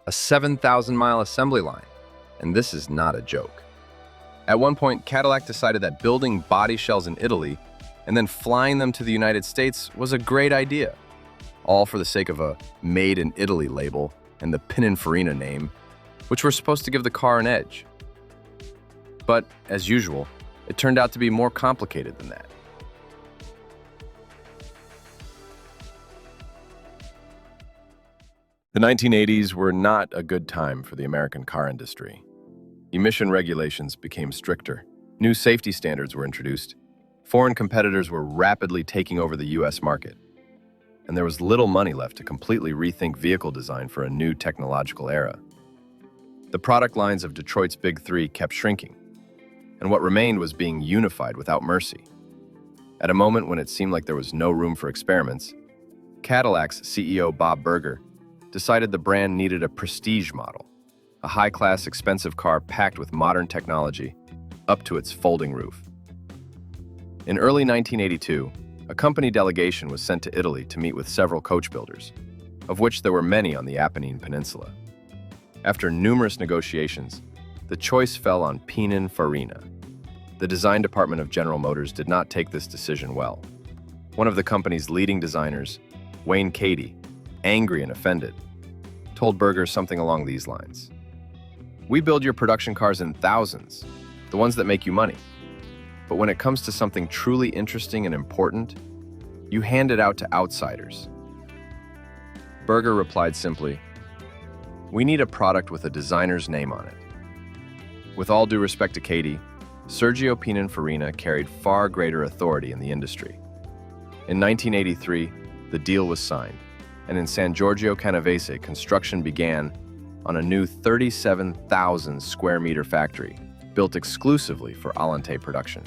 a 7,000-mile assembly line, and this is not a joke. At one point, Cadillac decided that building body shells in Italy and then flying them to the United States was a great idea, all for the sake of a Made in Italy label and the Pininfarina name, which were supposed to give the car an edge. But, as usual, it turned out to be more complicated than that. The 1980s were not a good time for the American car industry. Emission regulations became stricter. New safety standards were introduced. Foreign competitors were rapidly taking over the US market. And there was little money left to completely rethink vehicle design for a new technological era. The product lines of Detroit's Big Three kept shrinking, and what remained was being unified without mercy. At a moment when it seemed like there was no room for experiments, Cadillac's CEO Bob Berger decided the brand needed a prestige model, a high-class, expensive car packed with modern technology, up to its folding roof. In early 1982, a company delegation was sent to Italy to meet with several coach builders, of which there were many on the Apennine Peninsula. After numerous negotiations, the choice fell on Pininfarina. The design department of General Motors did not take this decision well. One of the company's leading designers, Wayne Cady, angry and offended, told Berger something along these lines. "We build your production cars in thousands, the ones that make you money. But when it comes to something truly interesting and important, you hand it out to outsiders." Berger replied simply, "We need a product with a designer's name on it." With all due respect to Cady, Sergio Pininfarina carried far greater authority in the industry. In 1983, the deal was signed, and in San Giorgio Canavese, construction began on a new 37,000 square meter factory built exclusively for Allanté production.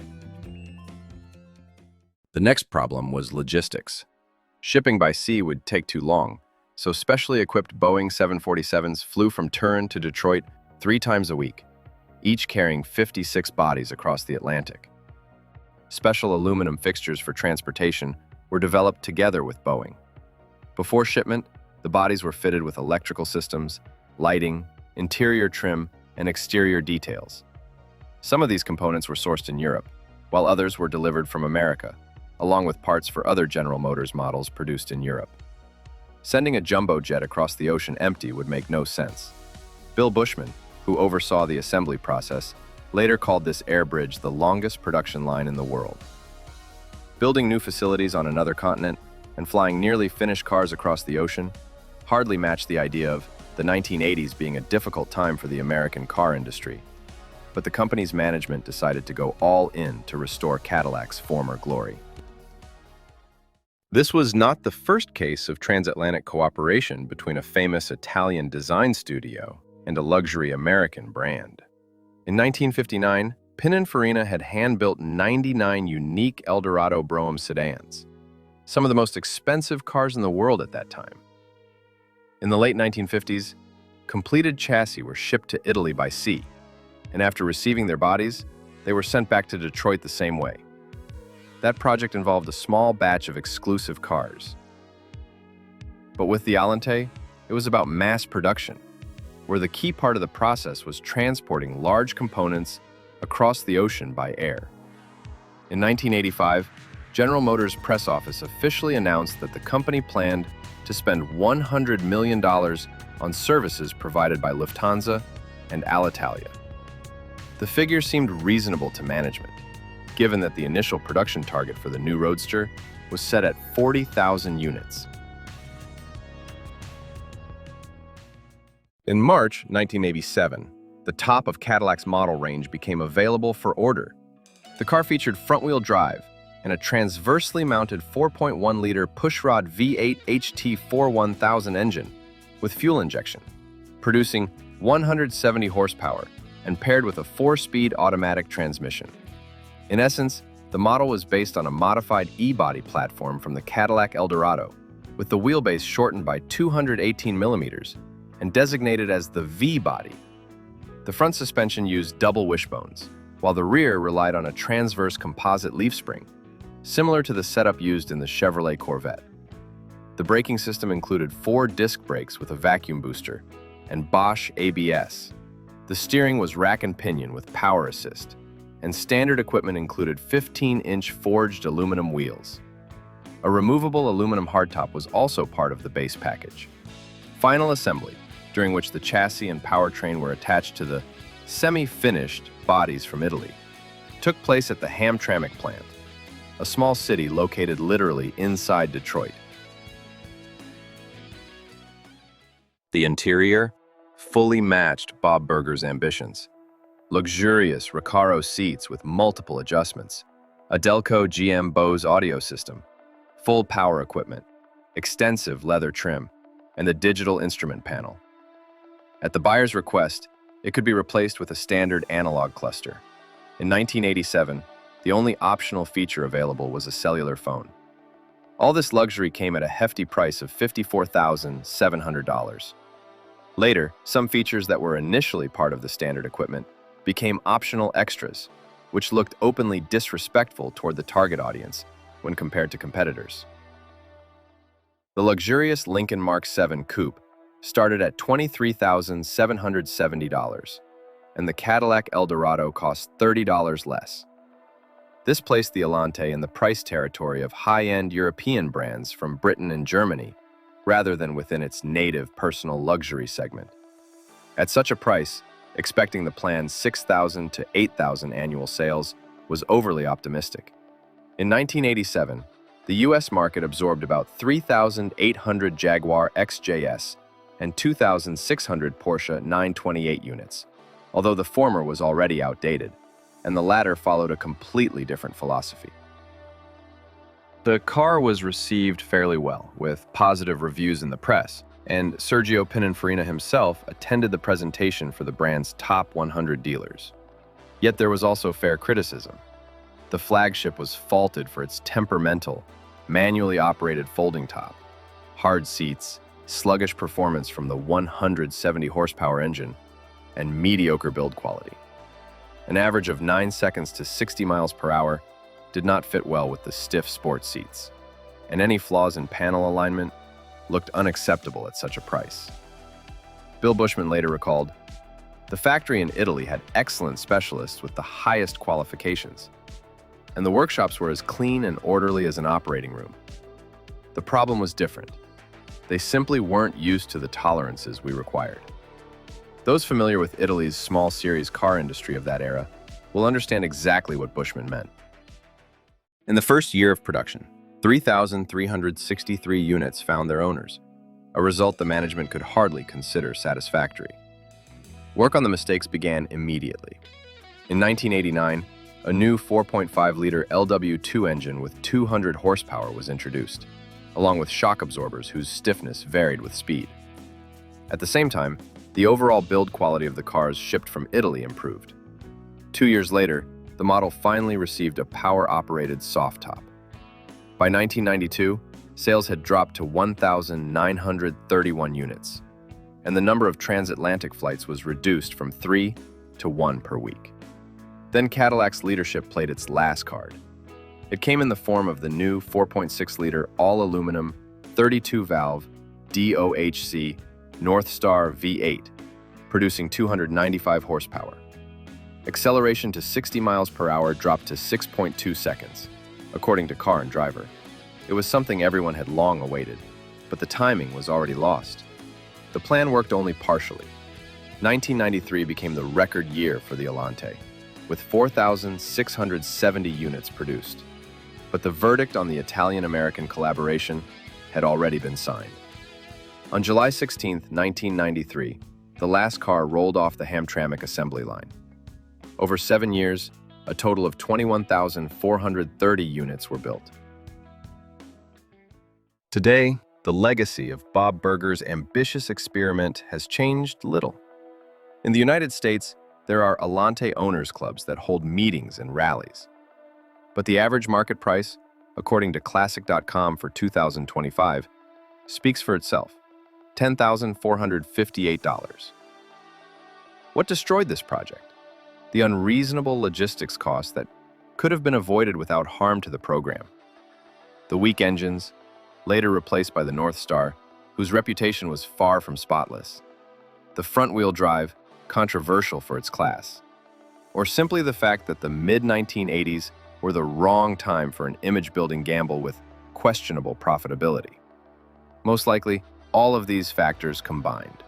The next problem was logistics. Shipping by sea would take too long, so specially equipped Boeing 747s flew from Turin to Detroit 3 times a week, each carrying 56 bodies across the Atlantic. Special aluminum fixtures for transportation were developed together with Boeing. Before shipment, the bodies were fitted with electrical systems, lighting, interior trim, and exterior details. Some of these components were sourced in Europe, while others were delivered from America, along with parts for other General Motors models produced in Europe. Sending a jumbo jet across the ocean empty would make no sense. Bill Bushman, who oversaw the assembly process, later called this air bridge the longest production line in the world. Building new facilities on another continent and flying nearly finished cars across the ocean hardly matched the idea of the 1980s being a difficult time for the American car industry. But the company's management decided to go all in to restore Cadillac's former glory. This was not the first case of transatlantic cooperation between a famous Italian design studio and a luxury American brand. In 1959, Pininfarina had hand-built 99 unique Eldorado Brougham sedans, some of the most expensive cars in the world at that time. In the late 1950s, completed chassis were shipped to Italy by sea, and after receiving their bodies, they were sent back to Detroit the same way. That project involved a small batch of exclusive cars. But with the Allanté, it was about mass production, where the key part of the process was transporting large components across the ocean by air. In 1985, General Motors' press office officially announced that the company planned to spend $100 million on services provided by Lufthansa and Alitalia. The figure seemed reasonable to management, given that the initial production target for the new Roadster was set at 40,000 units. In March 1987, the top of Cadillac's model range became available for order. The car featured front-wheel drive and a transversely mounted 4.1-liter pushrod V8 HT4 engine with fuel injection, producing 170 horsepower and paired with a 4-speed automatic transmission. In essence, the model was based on a modified E-body platform from the Cadillac Eldorado, with the wheelbase shortened by 218 millimeters and designated as the V-body. The front suspension used double wishbones, while the rear relied on a transverse composite leaf spring, similar to the setup used in the Chevrolet Corvette. The braking system included 4 disc brakes with a vacuum booster, and Bosch ABS. The steering was rack and pinion with power assist, and standard equipment included 15-inch forged aluminum wheels. A removable aluminum hardtop was also part of the base package. Final assembly, during which the chassis and powertrain were attached to the semi-finished bodies from Italy, took place at the Hamtramck plant, a small city located literally inside Detroit. The interior fully matched Bob Burger's ambitions. Luxurious Recaro seats with multiple adjustments, a Delco GM Bose audio system, full power equipment, extensive leather trim, and the digital instrument panel. At the buyer's request, it could be replaced with a standard analog cluster. In 1987, the only optional feature available was a cellular phone. All this luxury came at a hefty price of $54,700. Later, some features that were initially part of the standard equipment became optional extras, which looked openly disrespectful toward the target audience when compared to competitors. The luxurious Lincoln Mark VII Coupe started at $23,770, and the Cadillac Eldorado cost $30 less. This placed the Allanté in the price territory of high-end European brands from Britain and Germany, rather than within its native personal luxury segment. At such a price, expecting the planned 6,000 to 8,000 annual sales was overly optimistic. In 1987, the U.S. market absorbed about 3,800 Jaguar XJS and 2,600 Porsche 928 units, although the former was already outdated, and the latter followed a completely different philosophy. The car was received fairly well, with positive reviews in the press, and Sergio Pininfarina himself attended the presentation for the brand's top 100 dealers. Yet there was also fair criticism. The flagship was faulted for its temperamental, manually operated folding top, hard seats, sluggish performance from the 170 horsepower engine, and mediocre build quality. An average of 9 seconds to 60 miles per hour did not fit well with the stiff sport seats, and any flaws in panel alignment looked unacceptable at such a price. Bill Bushman later recalled, "The factory in Italy had excellent specialists with the highest qualifications, and the workshops were as clean and orderly as an operating room. The problem was different. They simply weren't used to the tolerances we required." Those familiar with Italy's small series car industry of that era will understand exactly what Bushman meant. In the first year of production, 3,363 units found their owners, a result the management could hardly consider satisfactory. Work on the mistakes began immediately. In 1989, a new 4.5-liter LW2 engine with 200 horsepower was introduced, along with shock absorbers whose stiffness varied with speed. At the same time, the overall build quality of the cars shipped from Italy improved. 2 years later, the model finally received a power-operated soft top. By 1992, sales had dropped to 1,931 units, and the number of transatlantic flights was reduced from 3 to 1 per week. Then Cadillac's leadership played its last card. It came in the form of the new 4.6-liter all-aluminum 32-valve DOHC Northstar V8, producing 295 horsepower. Acceleration to 60 miles per hour dropped to 6.2 seconds, according to Car and Driver. It was something everyone had long awaited, but the timing was already lost. The plan worked only partially. 1993 became the record year for the Allanté, with 4,670 units produced. But the verdict on the Italian-American collaboration had already been signed. On July 16, 1993, the last car rolled off the Hamtramck assembly line. Over 7 years, a total of 21,430 units were built. Today, the legacy of Bob Burger's ambitious experiment has changed little. In the United States, there are Allanté owners clubs that hold meetings and rallies. But the average market price, according to Classic.com for 2025, speaks for itself, $10,458. What destroyed this project? The unreasonable logistics costs that could have been avoided without harm to the program. The weak engines, later replaced by the Northstar, whose reputation was far from spotless. the front-wheel drive, controversial for its class, or simply the fact that the mid-1980s were the wrong time for an image-building gamble with questionable profitability? Most likely, all of these factors combined.